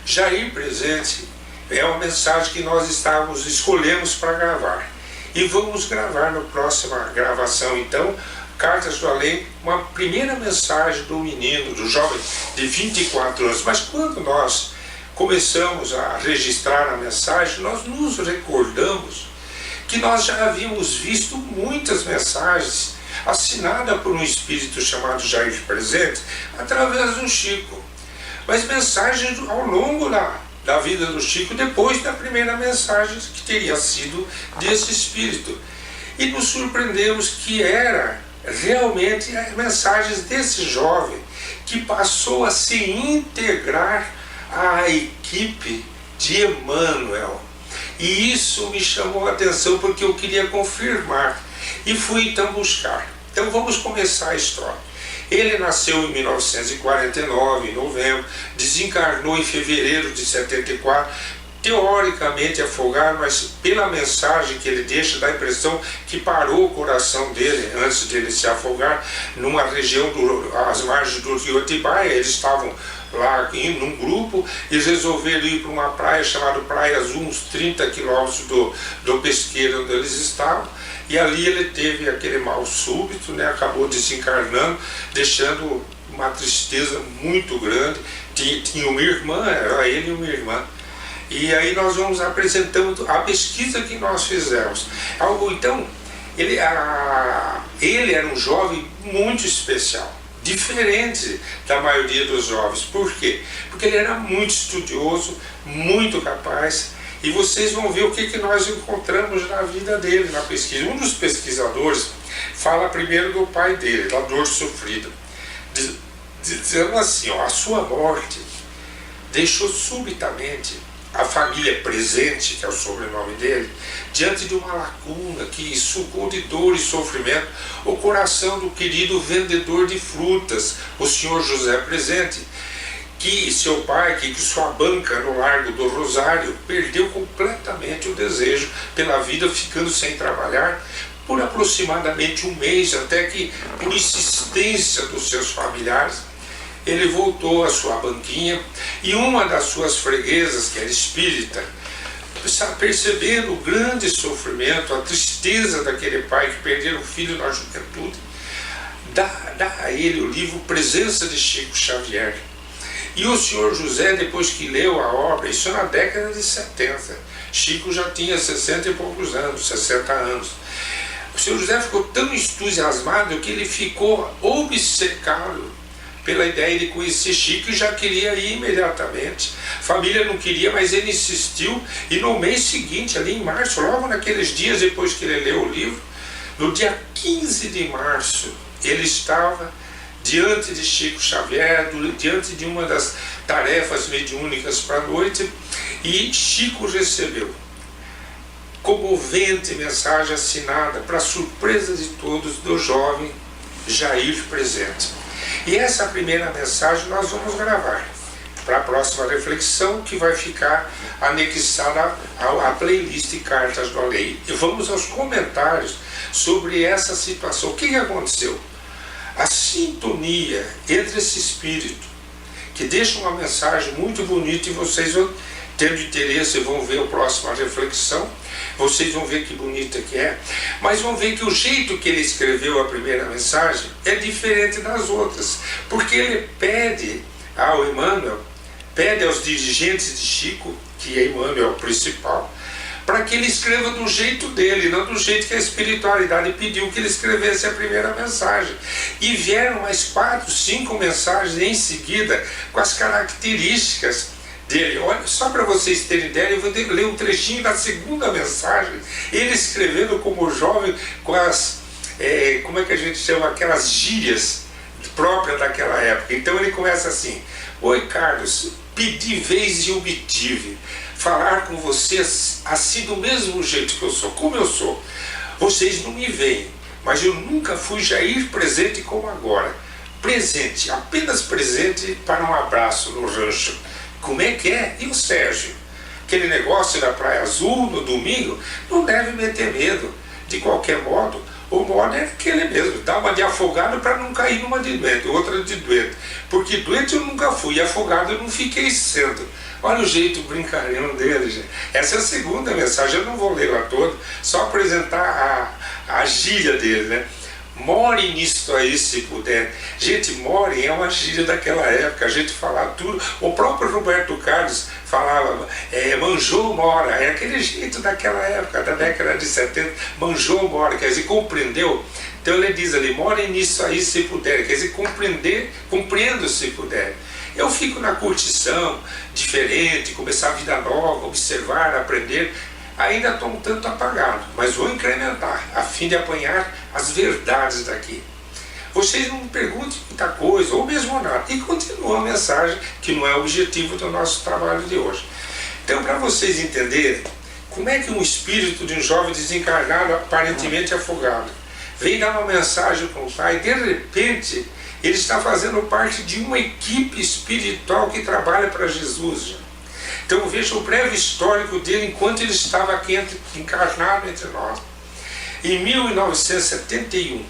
Jair presente é uma mensagem que nós escolhemos para gravar. E vamos gravar na próxima gravação, então, Cartas do Além, uma primeira mensagem do menino, do jovem de 24 anos. Mas quando nós começamos a registrar a mensagem, nós nos recordamos que nós já havíamos visto muitas mensagens assinadas por um espírito chamado Jair Presente, através do Chico. Mas mensagens ao longo da vida do Chico, depois da primeira mensagem que teria sido desse espírito. E nos surpreendemos que era realmente mensagens desse jovem que passou a se integrar à equipe de Emmanuel. E isso me chamou a atenção porque eu queria confirmar. E fui então buscar. Então vamos começar a história. Ele nasceu em 1949, em novembro, desencarnou em fevereiro de 74, teoricamente afogado, mas pela mensagem que ele deixa, dá a impressão que parou o coração dele antes de ele se afogar, numa região, às margens do rio Atibaia. Eles estavam lá num grupo e resolveram ir para uma praia chamada Praia Azul, uns 30 quilômetros do pesqueiro onde eles estavam. E ali ele teve aquele mal súbito, né? Acabou desencarnando, deixando uma tristeza muito grande. Tinha uma irmã, era ele e uma irmã. E aí nós vamos apresentando a pesquisa que nós fizemos. Então, ele era um jovem muito especial, diferente da maioria dos jovens. Por quê? Porque ele era muito estudioso, muito capaz. E vocês vão ver o que nós encontramos na vida dele, na pesquisa. Um dos pesquisadores fala primeiro do pai dele, da dor sofrida, dizendo assim, a sua morte deixou subitamente a família Presente, que é o sobrenome dele, diante de uma lacuna que sugou de dor e sofrimento o coração do querido vendedor de frutas, o senhor José Presente, que seu pai, que sua banca no Largo do Rosário, perdeu completamente o desejo pela vida, ficando sem trabalhar por aproximadamente um mês, até que, por insistência dos seus familiares, ele voltou à sua banquinha, e uma das suas freguesas, que era espírita, percebendo o grande sofrimento, a tristeza daquele pai que perdeu o filho na juventude, dá a ele o livro Presença de Chico Xavier. E o senhor José, depois que leu a obra, isso na década de 70, Chico já tinha 60 e poucos anos, 60 anos. O senhor José ficou tão entusiasmado que ele ficou obcecado pela ideia de conhecer Chico e já queria ir imediatamente. A família não queria, mas ele insistiu, e no mês seguinte, ali em março, logo naqueles dias depois que ele leu o livro, no dia 15 de março, ele estava diante de Chico Xavier, diante de uma das tarefas mediúnicas para a noite, e Chico recebeu comovente mensagem assinada, para surpresa de todos, do jovem Jair presente. E essa primeira mensagem nós vamos gravar para a próxima reflexão, que vai ficar anexada à playlist Cartas do Além. E vamos aos comentários sobre essa situação. O que aconteceu? A sintonia entre esse espírito, que deixa uma mensagem muito bonita, e vocês vão, tendo interesse, vão ver a próxima reflexão, vocês vão ver que bonita que é, mas vão ver que o jeito que ele escreveu a primeira mensagem é diferente das outras, porque ele pede ao Emmanuel, pede aos dirigentes de Chico, que é Emmanuel o principal, para que ele escreva do jeito dele, não do jeito que a espiritualidade pediu que ele escrevesse a primeira mensagem. E vieram mais 4, 5 mensagens em seguida com as características dele. Olha, só para vocês terem ideia, eu vou ler um trechinho da segunda mensagem, ele escrevendo como jovem com as, como é que a gente chama, aquelas gírias próprias daquela época. Então ele começa assim: oi Carlos, pedi vez e obtive falar com vocês assim do mesmo jeito que eu sou, como eu sou. Vocês não me veem, mas eu nunca fui Jair presente como agora. Presente, apenas presente para um abraço no rancho. Como é que é? E o Sérgio? Aquele negócio da Praia Azul no domingo não deve meter medo. De qualquer modo, o modo é aquele mesmo, dá uma de afogado para não cair numa de doente, outra de doente. Porque doente eu nunca fui, e afogado eu não fiquei sendo. Olha o jeito brincalhão dele, gente. Essa é a segunda mensagem, eu não vou ler-la toda, só apresentar a gíria dele, né? More nisso aí se puder. Gente, more é uma gíria daquela época, a gente fala tudo. O próprio Roberto Carlos falava, manjou mora, é aquele jeito daquela época, da década de 70, manjou mora, quer dizer, compreendeu. Então ele diz ali, more nisso aí se puder, quer dizer, compreendo se puder. Eu fico na curtição, diferente, começar a vida nova, observar, aprender. Ainda estou um tanto apagado, mas vou incrementar, a fim de apanhar as verdades daqui. Vocês não me perguntem muita coisa, ou mesmo nada. E continua a mensagem, que não é o objetivo do nosso trabalho de hoje. Então, para vocês entenderem, como é que um espírito de um jovem desencarnado, aparentemente afogado, vem dar uma mensagem para o pai, de repente, ele está fazendo parte de uma equipe espiritual que trabalha para Jesus. Então veja o breve histórico dele enquanto ele estava aqui encarnado entre nós. Em 1971,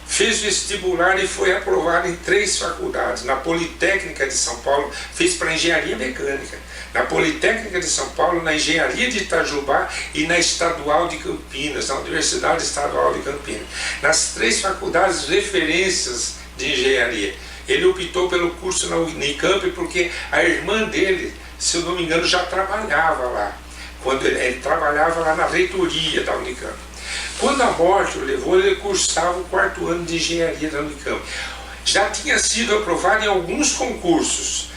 fez vestibular e foi aprovado em 3 faculdades. Na Politécnica de São Paulo, fez para Engenharia Mecânica. Na Politécnica de São Paulo, na Engenharia de Itajubá e na Estadual de Campinas, na Universidade Estadual de Campinas. Nas 3 faculdades referências de engenharia. Ele optou pelo curso na Unicamp porque a irmã dele, se eu não me engano, já trabalhava lá. Quando ele trabalhava lá na reitoria da Unicamp. Quando a morte o levou, ele cursava o 4º ano de engenharia da Unicamp. Já tinha sido aprovado em alguns concursos.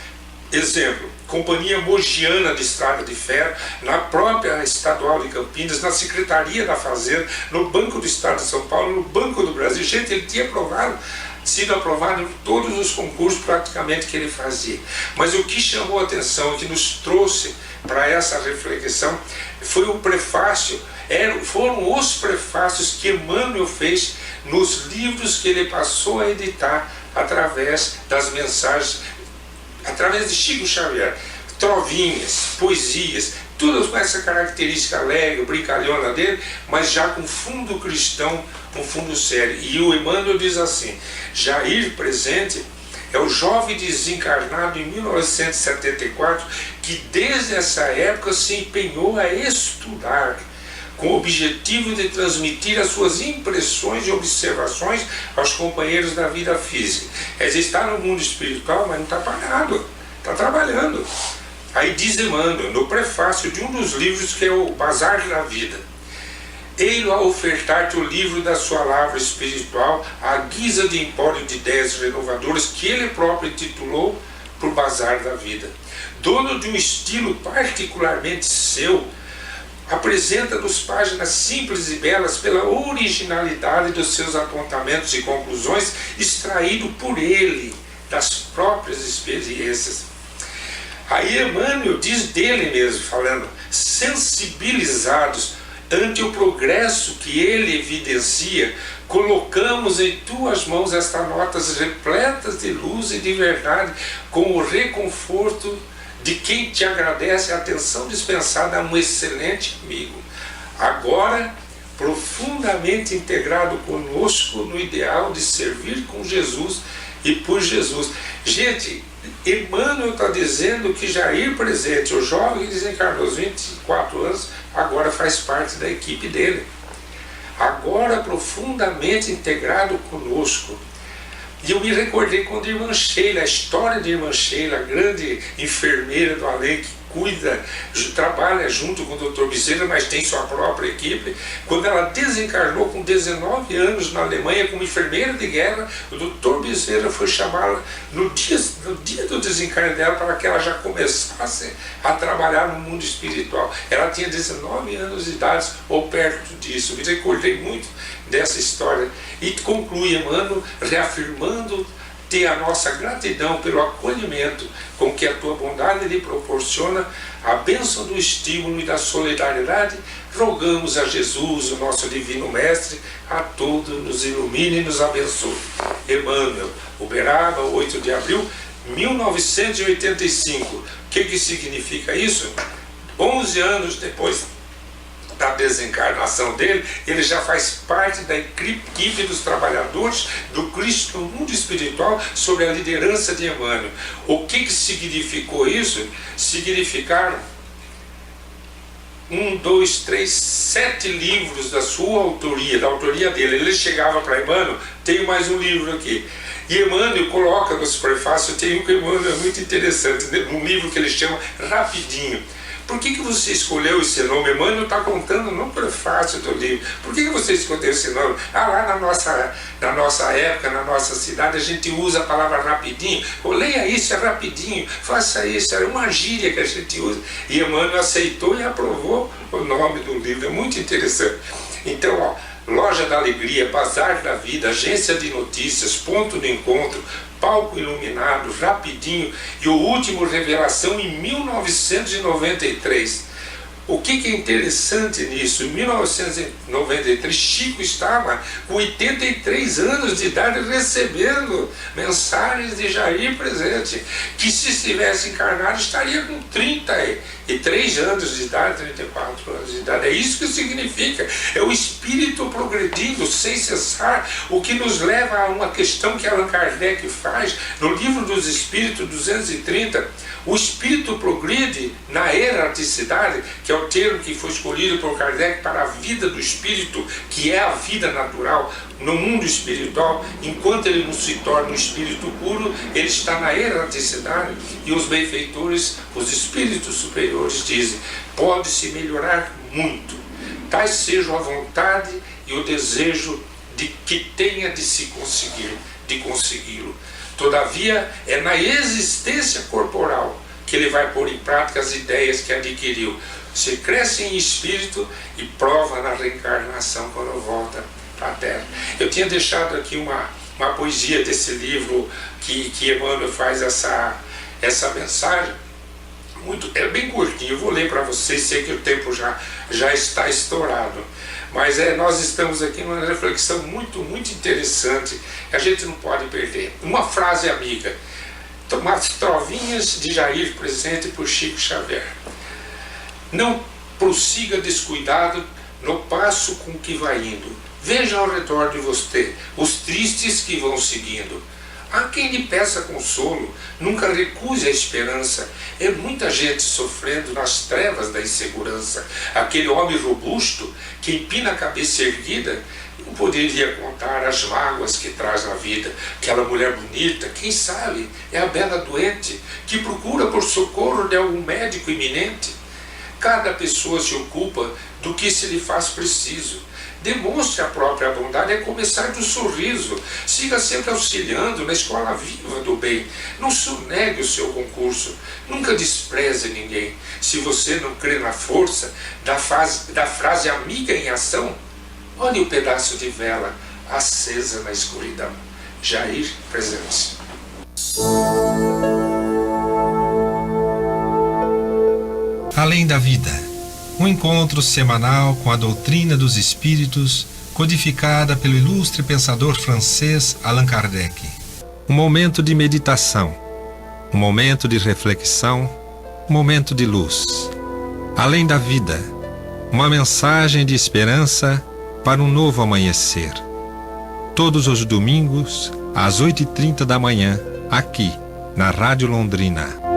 Exemplo, Companhia Mogiana de Estrada de Ferro, na própria Estadual de Campinas, na Secretaria da Fazenda, no Banco do Estado de São Paulo, no Banco do Brasil. Gente, ele tinha sido aprovado em todos os concursos praticamente que ele fazia. Mas o que chamou a atenção, que nos trouxe para essa reflexão, foi o prefácio, foram os prefácios que Emmanuel fez nos livros que ele passou a editar através das mensagens, através de Chico Xavier, trovinhas, poesias, tudo com essa característica alegre, brincalhona dele, mas já com fundo cristão, um fundo sério. E o Emmanuel diz assim: Jair presente é o jovem desencarnado em 1974 que desde essa época se empenhou a estudar com o objetivo de transmitir as suas impressões e observações aos companheiros da vida física. Ele está no mundo espiritual, mas não está parado, está trabalhando. Aí diz Emmanuel, no prefácio de um dos livros, que é o Bazar da Vida: ei-lo a ofertar-te o livro da sua lavra espiritual, à guisa de empório de ideias renovadoras, que ele próprio intitulou por Bazar da Vida. Dono de um estilo particularmente seu, apresenta-nos páginas simples e belas pela originalidade dos seus apontamentos e conclusões, extraído por ele das próprias experiências. Aí Emmanuel diz dele mesmo, falando, sensibilizados ante o progresso que ele evidencia, colocamos em tuas mãos estas notas repletas de luz e de verdade, com o reconforto de quem te agradece a atenção dispensada a um excelente amigo, agora profundamente integrado conosco no ideal de servir com Jesus e por Jesus. Gente, Emmanuel está dizendo que Jair Presente, o jovem que desencarnou aos 24 anos, agora faz parte da equipe dele, agora profundamente integrado conosco. E eu me recordei quando a irmã Sheila, a história de irmã Sheila, a grande enfermeira do além, que cuida, trabalha junto com o Dr. Bezerra, mas tem sua própria equipe. Quando ela desencarnou com 19 anos na Alemanha como enfermeira de guerra, o Dr. Bezerra foi chamá-la no dia do desencarne dela, para que ela já começasse a trabalhar no mundo espiritual. Ela tinha 19 anos de idade ou perto disso. Me recordei muito dessa história. E conclui Emmanuel reafirmando ter a nossa gratidão pelo acolhimento com que a tua bondade lhe proporciona, a bênção do estímulo e da solidariedade. Rogamos a Jesus, o nosso divino mestre, a todos nos ilumine e nos abençoe. Emmanuel, Uberaba, 8 de abril 1985. O que significa isso? 11 anos depois da desencarnação dele, ele já faz parte da equipe dos trabalhadores do Cristo no mundo espiritual, sob a liderança de Emmanuel. O que significou isso? Significaram 7 livros da sua autoria, da autoria dele. Ele chegava para Emmanuel, tenho mais um livro aqui. E Emmanuel coloca nos prefácios, tem um que Emmanuel é muito interessante, um livro que ele chama Rapidinho. Por que você escolheu esse nome? Emmanuel está contando no prefácio do livro. Por que você escolheu esse nome? Lá na nossa época, na nossa cidade, a gente usa a palavra rapidinho. Leia isso, é rapidinho. Faça isso, é uma gíria que a gente usa. E Emmanuel aceitou e aprovou o nome do livro. É muito interessante. Então, Loja da Alegria, Bazar da Vida, Agência de Notícias, Ponto de Encontro, Palco Iluminado, Rapidinho e o último Revelação em 1993. O que é interessante nisso? Em 1993, Chico estava com 83 anos de idade recebendo mensagens de Jair Presente, que se estivesse encarnado estaria com 33 anos de idade, 34 anos de idade. É isso que significa, é o espírito progredindo sem cessar, o que nos leva a uma questão que Allan Kardec faz no Livro dos Espíritos 230. O espírito progride na erraticidade, que é o termo que foi escolhido por Kardec para a vida do espírito, que é a vida natural no mundo espiritual. Enquanto ele não se torna um espírito puro, ele está na erraticidade. E os benfeitores, os espíritos superiores dizem, pode-se melhorar muito, tais sejam a vontade e o desejo de que tenha de se conseguir, de consegui-lo. Todavia, é na existência corporal que ele vai pôr em prática as ideias que adquiriu. Você cresce em espírito e prova na reencarnação quando volta para a Terra. Eu tinha deixado aqui uma poesia desse livro que Emmanuel faz essa mensagem. É bem curtinho, eu vou ler para vocês, sei que o tempo já está estourado. Mas nós estamos aqui numa reflexão muito, muito interessante, que a gente não pode perder. Uma frase amiga, umas trovinhas de Jair Presente por Chico Xavier. Não prossiga descuidado no passo com que vai indo. Veja ao redor de você os tristes que vão seguindo. Há quem lhe peça consolo, nunca recuse a esperança. É muita gente sofrendo nas trevas da insegurança. Aquele homem robusto que empina a cabeça erguida não poderia contar as mágoas que traz na vida. Aquela mulher bonita, quem sabe, é a bela doente que procura por socorro de algum médico iminente. Cada pessoa se ocupa do que se lhe faz preciso. Demonstre a própria bondade, é começar do sorriso. Siga sempre auxiliando na escola viva do bem. Não sonegue o seu concurso. Nunca despreze ninguém. Se você não crê na força da frase amiga em ação, olhe o pedaço de vela acesa na escuridão. Jair presente. Além da vida. Um encontro semanal com a doutrina dos espíritos, codificada pelo ilustre pensador francês Allan Kardec. Um momento de meditação, um momento de reflexão, um momento de luz. Além da vida, uma mensagem de esperança para um novo amanhecer. Todos os domingos, às 8h30 da manhã, aqui, na Rádio Londrina.